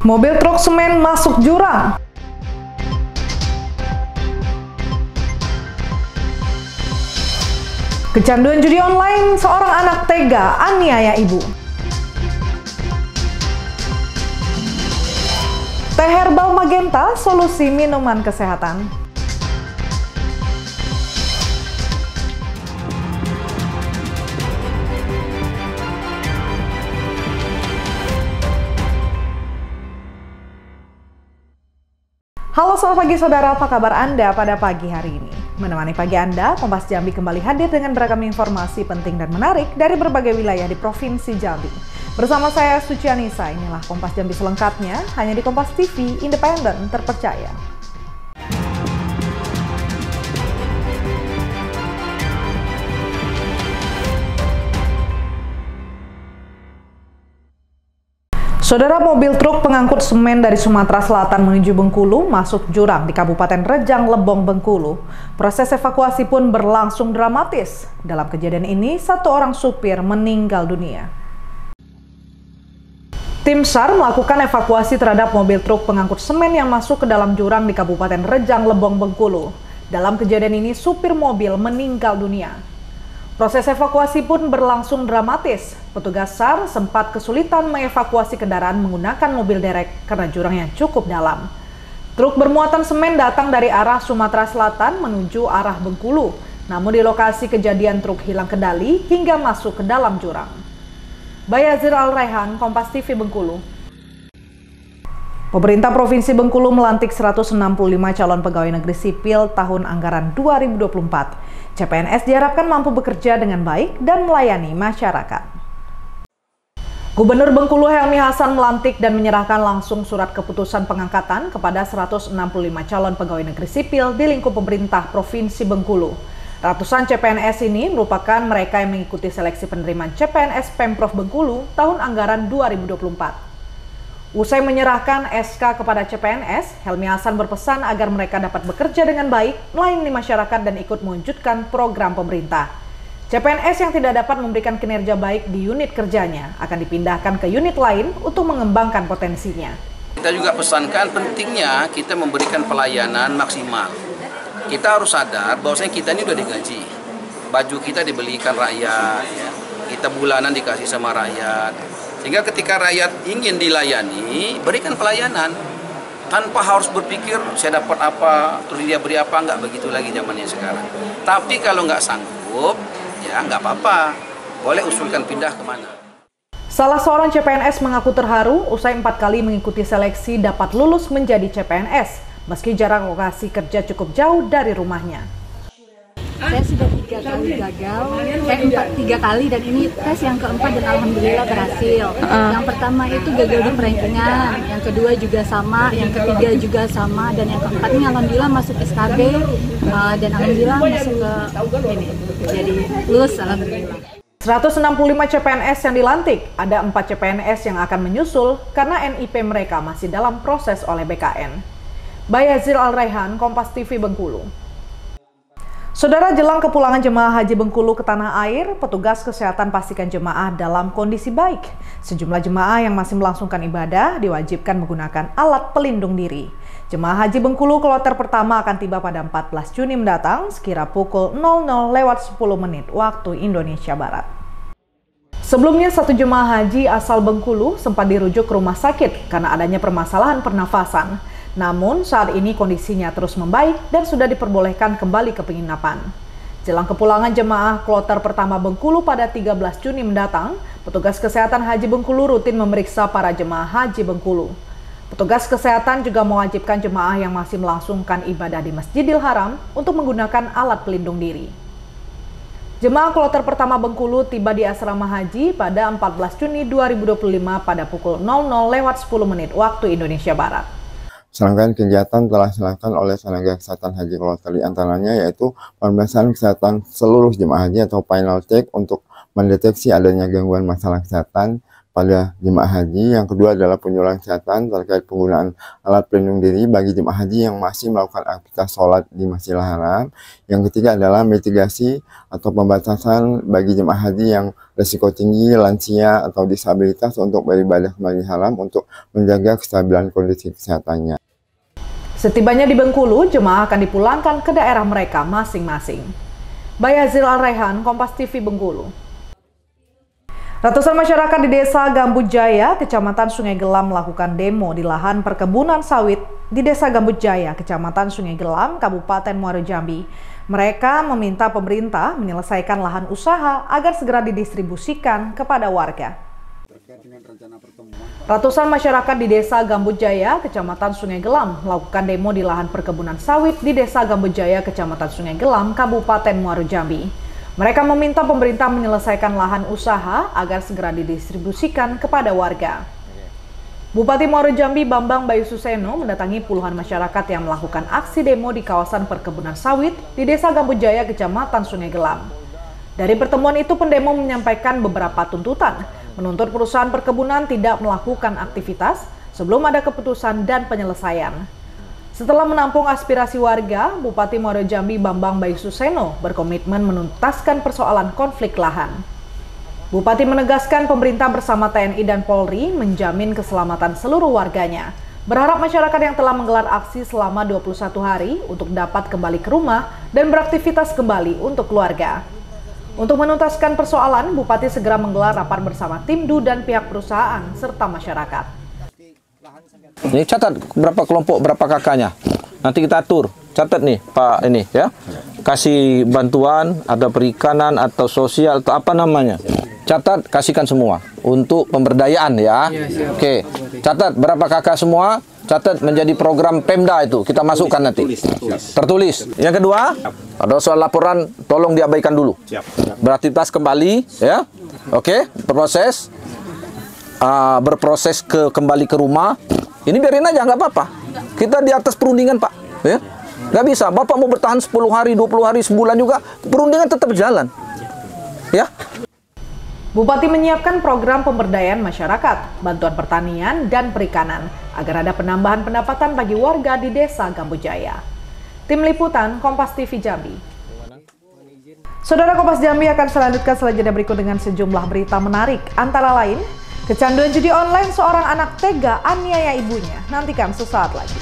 Mobil truk semen masuk jurang. Kecanduan judi online, seorang anak tega aniaya ibu. Teh herbal magenta, solusi minuman kesehatan. Halo selamat pagi saudara, apa kabar Anda pada pagi hari ini? Menemani pagi Anda, Kompas Jambi kembali hadir dengan beragam informasi penting dan menarik dari berbagai wilayah di Provinsi Jambi. Bersama saya Suci Anissa, inilah Kompas Jambi selengkapnya, hanya di Kompas TV, independen, terpercaya. Saudara, mobil truk pengangkut semen dari Sumatera Selatan menuju Bengkulu masuk jurang di Kabupaten Rejang Lebong, Bengkulu. Proses evakuasi pun berlangsung dramatis. Dalam kejadian ini, satu orang supir meninggal dunia. Tim SAR melakukan evakuasi terhadap mobil truk pengangkut semen yang masuk ke dalam jurang di Kabupaten Rejang Lebong, Bengkulu. Dalam kejadian ini, supir mobil meninggal dunia. Proses evakuasi pun berlangsung dramatis. Petugas SAR sempat kesulitan mengevakuasi kendaraan menggunakan mobil derek karena jurang yang cukup dalam. Truk bermuatan semen datang dari arah Sumatera Selatan menuju arah Bengkulu. Namun di lokasi kejadian truk hilang kendali hingga masuk ke dalam jurang. Bayazir Al-Raihan, Kompas TV Bengkulu. Pemerintah Provinsi Bengkulu melantik 165 calon pegawai negeri sipil tahun anggaran 2024. CPNS diharapkan mampu bekerja dengan baik dan melayani masyarakat. Gubernur Bengkulu Helmi Hasan melantik dan menyerahkan langsung surat keputusan pengangkatan kepada 165 calon pegawai negeri sipil di lingkup pemerintah Provinsi Bengkulu. Ratusan CPNS ini merupakan mereka yang mengikuti seleksi penerimaan CPNS Pemprov Bengkulu tahun anggaran 2024. Usai menyerahkan SK kepada CPNS, Helmi Hasan berpesan agar mereka dapat bekerja dengan baik, melayani masyarakat dan ikut mewujudkan program pemerintah. CPNS yang tidak dapat memberikan kinerja baik di unit kerjanya akan dipindahkan ke unit lain untuk mengembangkan potensinya. Kita juga pesankan pentingnya kita memberikan pelayanan maksimal. Kita harus sadar bahwasanya kita ini udah digaji. Baju kita dibelikan rakyat, ya. Kita bulanan dikasih sama rakyat. Sehingga ketika rakyat ingin dilayani, berikan pelayanan. Tanpa harus berpikir, saya dapat apa, terus dia beri apa, nggak begitu lagi zamannya sekarang. Tapi kalau nggak sanggup, ya nggak apa-apa. Boleh usulkan pindah kemana. Salah seorang CPNS mengaku terharu usai 4 kali mengikuti seleksi dapat lulus menjadi CPNS, meski jarak lokasi kerja cukup jauh dari rumahnya. Saya sudah 3 kali gagal, 3 kali dan ini tes yang keempat dan alhamdulillah berhasil. Yang pertama itu gagal di perankingan, yang kedua juga sama, yang ketiga juga sama, dan yang keempat ini alhamdulillah masuk SKB dan alhamdulillah masuk ke ini, jadi lulus alhamdulillah. 165 CPNS yang dilantik, ada 4 CPNS yang akan menyusul karena NIP mereka masih dalam proses oleh BKN. Bayazir Al-Raihan, Kompas TV Bengkulu. Saudara, jelang kepulangan jemaah haji Bengkulu ke tanah air, petugas kesehatan pastikan jemaah dalam kondisi baik. Sejumlah jemaah yang masih melangsungkan ibadah diwajibkan menggunakan alat pelindung diri. Jemaah haji Bengkulu kloter pertama akan tiba pada 14 Juni mendatang sekira pukul 00:10 waktu Indonesia Barat. Sebelumnya, satu jemaah haji asal Bengkulu sempat dirujuk ke rumah sakit karena adanya permasalahan pernafasan. Namun, saat ini kondisinya terus membaik dan sudah diperbolehkan kembali ke penginapan. Jelang kepulangan jemaah kloter pertama Bengkulu pada 13 Juni mendatang, petugas kesehatan haji Bengkulu rutin memeriksa para jemaah haji Bengkulu. Petugas kesehatan juga mewajibkan jemaah yang masih melangsungkan ibadah di Masjidil Haram untuk menggunakan alat pelindung diri. Jemaah kloter pertama Bengkulu tiba di asrama haji pada 14 Juni 2025 pada pukul 00:10 waktu Indonesia Barat. Serangkaian kegiatan telah dilakukan oleh tenaga kesehatan haji kloter, antaranya yaitu pemeriksaan kesehatan seluruh jemaah haji atau final check untuk mendeteksi adanya gangguan masalah kesehatan, pada jemaah haji. Yang kedua adalah penyuluhan kesehatan terkait penggunaan alat pelindung diri bagi jemaah haji yang masih melakukan aktivitas sholat di Masjidil Haram. Yang ketiga adalah mitigasi atau pembatasan bagi jemaah haji yang risiko tinggi, lansia, atau disabilitas untuk beribadah ke Masjidil Haram untuk menjaga kestabilan kondisi kesehatannya. Setibanya di Bengkulu, jemaah akan dipulangkan ke daerah mereka masing-masing. Bayazil Al-Raihan, Kompas TV Bengkulu. Ratusan masyarakat di Desa Gambut Jaya, Kecamatan Sungai Gelam melakukan demo di lahan perkebunan sawit di Desa Gambut Jaya, Kecamatan Sungai Gelam, Kabupaten Muaro Jambi. Mereka meminta pemerintah menyelesaikan lahan usaha agar segera didistribusikan kepada warga. Ratusan masyarakat di Desa Gambut Jaya, Kecamatan Sungai Gelam melakukan demo di lahan perkebunan sawit di Desa Gambut Jaya, Kecamatan Sungai Gelam, Kabupaten Muaro Jambi. Mereka meminta pemerintah menyelesaikan lahan usaha agar segera didistribusikan kepada warga. Bupati Muaro Jambi Bambang Bayu Suseno mendatangi puluhan masyarakat yang melakukan aksi demo di kawasan perkebunan sawit di Desa Gambut Jaya, Kecamatan Sungai Gelam. Dari pertemuan itu, pendemo menyampaikan beberapa tuntutan, menuntut perusahaan perkebunan tidak melakukan aktivitas sebelum ada keputusan dan penyelesaian. Setelah menampung aspirasi warga, Bupati Muaro Jambi Bambang Bayu Suseno berkomitmen menuntaskan persoalan konflik lahan. Bupati menegaskan pemerintah bersama TNI dan Polri menjamin keselamatan seluruh warganya. Berharap masyarakat yang telah menggelar aksi selama 21 hari untuk dapat kembali ke rumah dan beraktivitas kembali untuk keluarga. Untuk menuntaskan persoalan, Bupati segera menggelar rapat bersama tim DU dan pihak perusahaan serta masyarakat. Ini catat berapa kelompok, berapa kakaknya. Nanti kita atur. Catat nih Pak ini ya. Kasih bantuan, ada perikanan atau sosial atau apa namanya. Catat, kasihkan semua untuk pemberdayaan ya. Oke. Catat berapa kakak semua. Catat menjadi program Pemda itu. Kita masukkan nanti. Tertulis. Yang kedua, ada soal laporan tolong diabaikan dulu. Beraktivitas kembali ya. Oke, berproses kembali ke rumah. Ini biarin aja, nggak apa-apa. Kita di atas perundingan, Pak. Ya? Nggak bisa. Bapak mau bertahan 10 hari, 20 hari, sebulan juga, perundingan tetap jalan. Ya. Bupati menyiapkan program pemberdayaan masyarakat, bantuan pertanian, dan perikanan, agar ada penambahan pendapatan bagi warga di Desa Gambut Jaya. Tim Liputan, Kompas TV Jambi. Saudara, Kompas Jambi akan selanjutkan setelah jeda berikut dengan sejumlah berita menarik, antara lain, kecanduan judi online, seorang anak tega aniaya ibunya. Nantikan sesaat lagi.